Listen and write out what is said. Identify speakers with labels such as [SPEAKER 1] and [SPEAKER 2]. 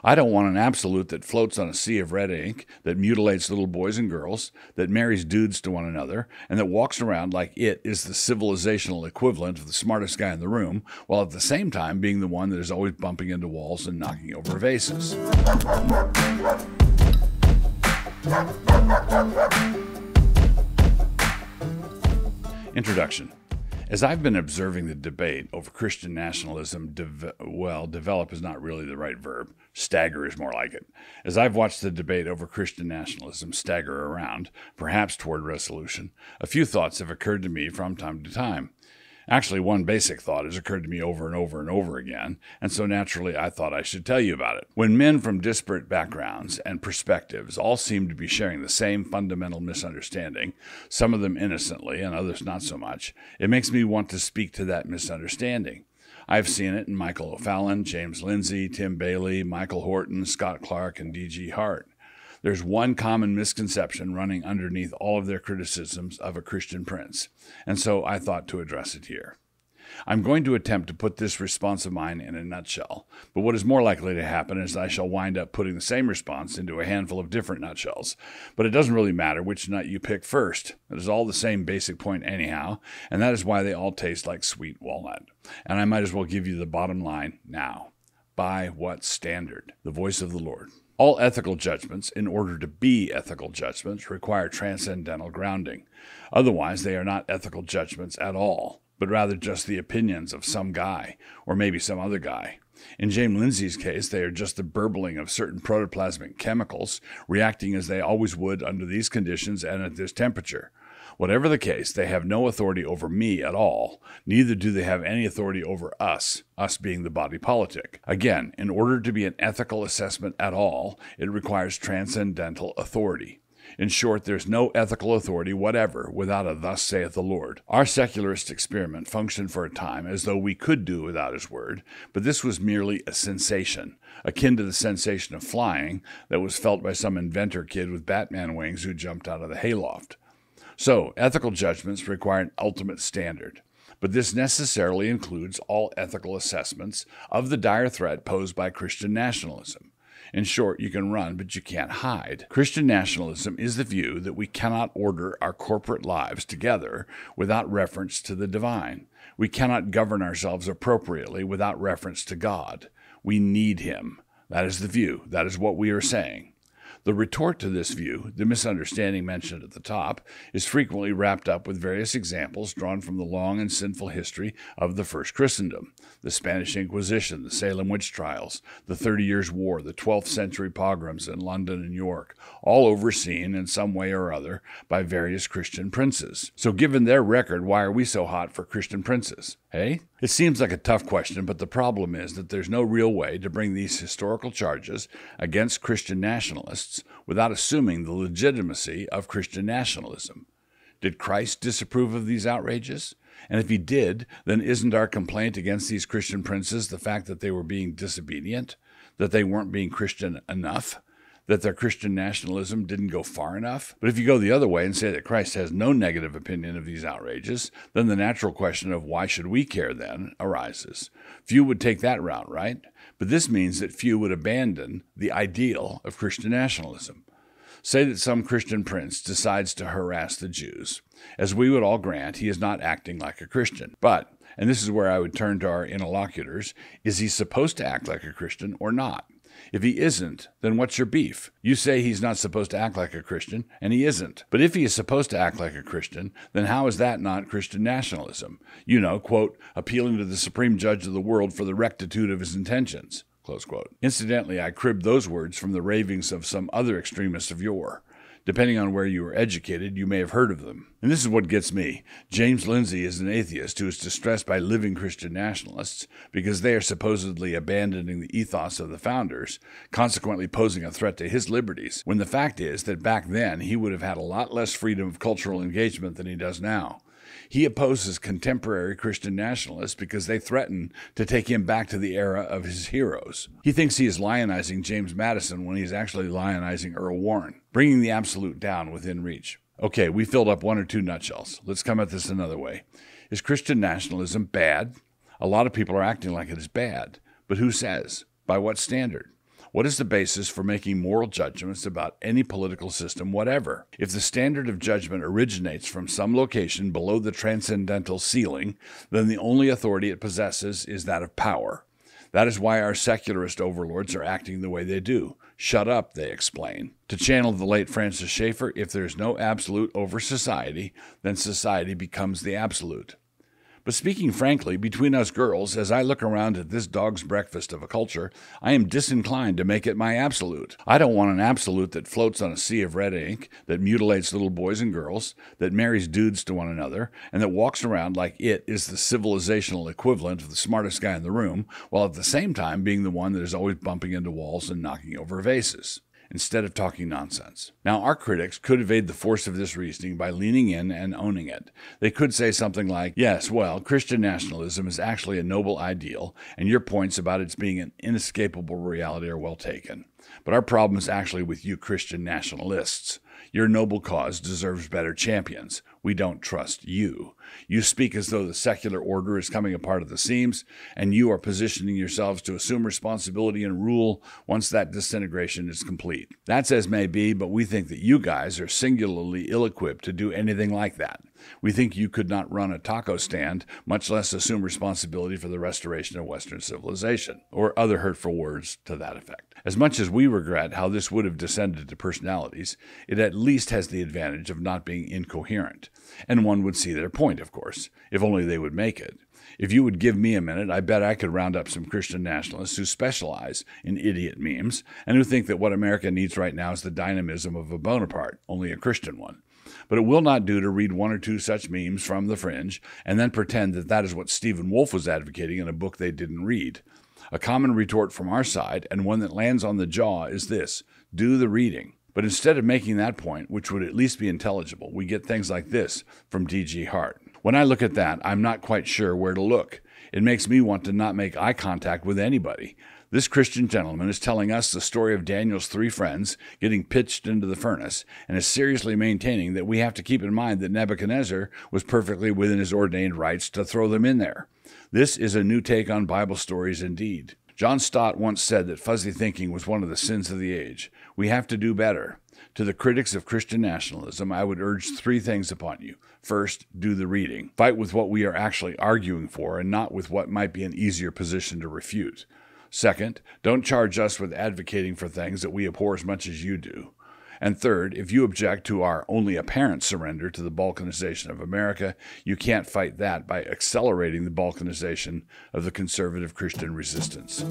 [SPEAKER 1] I don't want an absolute that floats on a sea of red ink, that mutilates little boys and girls, that marries dudes to one another, and that walks around like it is the civilizational equivalent of the smartest guy in the room, while at the same time being the one that is always bumping into walls and knocking over vases. Introduction. As I've been observing the debate over Christian nationalism, develop is not really the right verb. Stagger is more like it. As I've watched the debate over Christian nationalism stagger around, perhaps toward resolution, a few thoughts have occurred to me from time to time. Actually, one basic thought has occurred to me over and over and over again, and so naturally I thought I should tell you about it. When men from disparate backgrounds and perspectives all seem to be sharing the same fundamental misunderstanding, some of them innocently and others not so much, it makes me want to speak to that misunderstanding. I've seen it in Michael O'Fallon, James Lindsey, Tim Bayly, Michael Horton, Scott Clark, and D.G. Hart. There's one common misconception running underneath all of their criticisms of a Christian prince, and so I thought to address it here. I'm going to attempt to put this response of mine in a nutshell, but what is more likely to happen is I shall wind up putting the same response into a handful of different nutshells. But it doesn't really matter which nut you pick first. It is all the same basic point anyhow, and that is why they all taste like sweet walnut. And I might as well give you the bottom line now. By what standard? The voice of the Lord. All ethical judgments, in order to be ethical judgments, require transcendental grounding. Otherwise, they are not ethical judgments at all, but rather just the opinions of some guy, or maybe some other guy. In James Lindsey's case, they are just the burbling of certain protoplasmic chemicals, reacting as they always would under these conditions and at this temperature. Whatever the case, they have no authority over me at all. Neither do they have any authority over us being the body politic. Again, in order to be an ethical assessment at all, it requires transcendental authority. In short, there's no ethical authority whatever without a thus saith the Lord. Our secularist experiment functioned for a time as though we could do without his word, but this was merely a sensation, akin to the sensation of flying that was felt by some inventor kid with Batman wings who jumped out of the hayloft. So, ethical judgments require an ultimate standard, but this necessarily includes all ethical assessments of the dire threat posed by Christian nationalism. In short, you can run, but you can't hide. Christian nationalism is the view that we cannot order our corporate lives together without reference to the divine. We cannot govern ourselves appropriately without reference to God. We need him. That is the view. That is what we are saying. The retort to this view, the misunderstanding mentioned at the top, is frequently wrapped up with various examples drawn from the long and sinful history of the First Christendom, the Spanish Inquisition, the Salem witch trials, the 30 Years' War, the 12th century pogroms in London and York, all overseen in some way or other by various Christian princes. So given their record, why are we so hot for Christian princes? Hey? It seems like a tough question, but the problem is that there's no real way to bring these historical charges against Christian nationalists without assuming the legitimacy of Christian nationalism. Did Christ disapprove of these outrages? And if he did, then isn't our complaint against these Christian princes the fact that they were being disobedient, that they weren't being Christian enough, that their Christian nationalism didn't go far enough? But if you go the other way and say that Christ has no negative opinion of these outrages, then the natural question of why should we care then arises. Few would take that route, right? But this means that few would abandon the ideal of Christian nationalism. Say that some Christian prince decides to harass the Jews. As we would all grant, he is not acting like a Christian. But, and this is where I would turn to our interlocutors, is he supposed to act like a Christian or not? If he isn't, then what's your beef? You say he's not supposed to act like a Christian, and he isn't. But if he is supposed to act like a Christian, then how is that not Christian nationalism? You know, quote, appealing to the supreme judge of the world for the rectitude of his intentions, close quote. Incidentally, I cribbed those words from the ravings of some other extremists of yore. Depending on where you were educated, you may have heard of them. And this is what gets me. James Lindsey is an atheist who is distressed by living Christian nationalists because they are supposedly abandoning the ethos of the founders, consequently posing a threat to his liberties, when the fact is that back then he would have had a lot less freedom of cultural engagement than he does now. He opposes contemporary Christian nationalists because they threaten to take him back to the era of his heroes. He thinks he is lionizing James Madison when he's actually lionizing Earl Warren, bringing the absolute down within reach. Okay, we filled up one or two nutshells. Let's come at this another way. Is Christian nationalism bad? A lot of people are acting like it is bad. But who says? By what standard? What is the basis for making moral judgments about any political system whatever? If the standard of judgment originates from some location below the transcendental ceiling, then the only authority it possesses is that of power. That is why our secularist overlords are acting the way they do. Shut up, they explain. To channel the late Francis Schaeffer, if there is no absolute over society, then society becomes the absolute. But speaking frankly, between us girls, as I look around at this dog's breakfast of a culture, I am disinclined to make it my absolute. I don't want an absolute that floats on a sea of red ink, that mutilates little boys and girls, that marries dudes to one another, and that walks around like it is the civilizational equivalent of the smartest guy in the room, while at the same time being the one that is always bumping into walls and knocking over vases, instead of talking nonsense. Now, our critics could evade the force of this reasoning by leaning in and owning it. They could say something like, yes, well, Christian nationalism is actually a noble ideal, and your points about its being an inescapable reality are well taken. But our problem is actually with you Christian nationalists. Your noble cause deserves better champions. We don't trust you. You speak as though the secular order is coming apart at the seams, and you are positioning yourselves to assume responsibility and rule once that disintegration is complete. That's as may be, but we think that you guys are singularly ill-equipped to do anything like that. We think you could not run a taco stand, much less assume responsibility for the restoration of Western civilization, or other hurtful words to that effect. As much as we regret how this would have descended to personalities, it at least has the advantage of not being incoherent. And one would see their point, of course, if only they would make it. If you would give me a minute, I bet I could round up some Christian nationalists who specialize in idiot memes and who think that what America needs right now is the dynamism of a Bonaparte, only a Christian one. But it will not do to read one or two such memes from the fringe and then pretend that that is what Stephen Wolfe was advocating in a book they didn't read. A common retort from our side, and one that lands on the jaw, is this: do the reading. But instead of making that point, which would at least be intelligible, we get things like this from D.G. Hart. When I look at that, I'm not quite sure where to look. It makes me want to not make eye contact with anybody. This Christian gentleman is telling us the story of Daniel's 3 friends getting pitched into the furnace, and is seriously maintaining that we have to keep in mind that Nebuchadnezzar was perfectly within his ordained rights to throw them in there. This is a new take on Bible stories indeed. John Stott once said that fuzzy thinking was one of the sins of the age. We have to do better. To the critics of Christian nationalism, I would urge 3 things upon you. First, do the reading. Fight with what we are actually arguing for and not with what might be an easier position to refute. Second, don't charge us with advocating for things that we abhor as much as you do. And third, if you object to our only apparent surrender to the balkanization of America, you can't fight that by accelerating the balkanization of the conservative Christian resistance.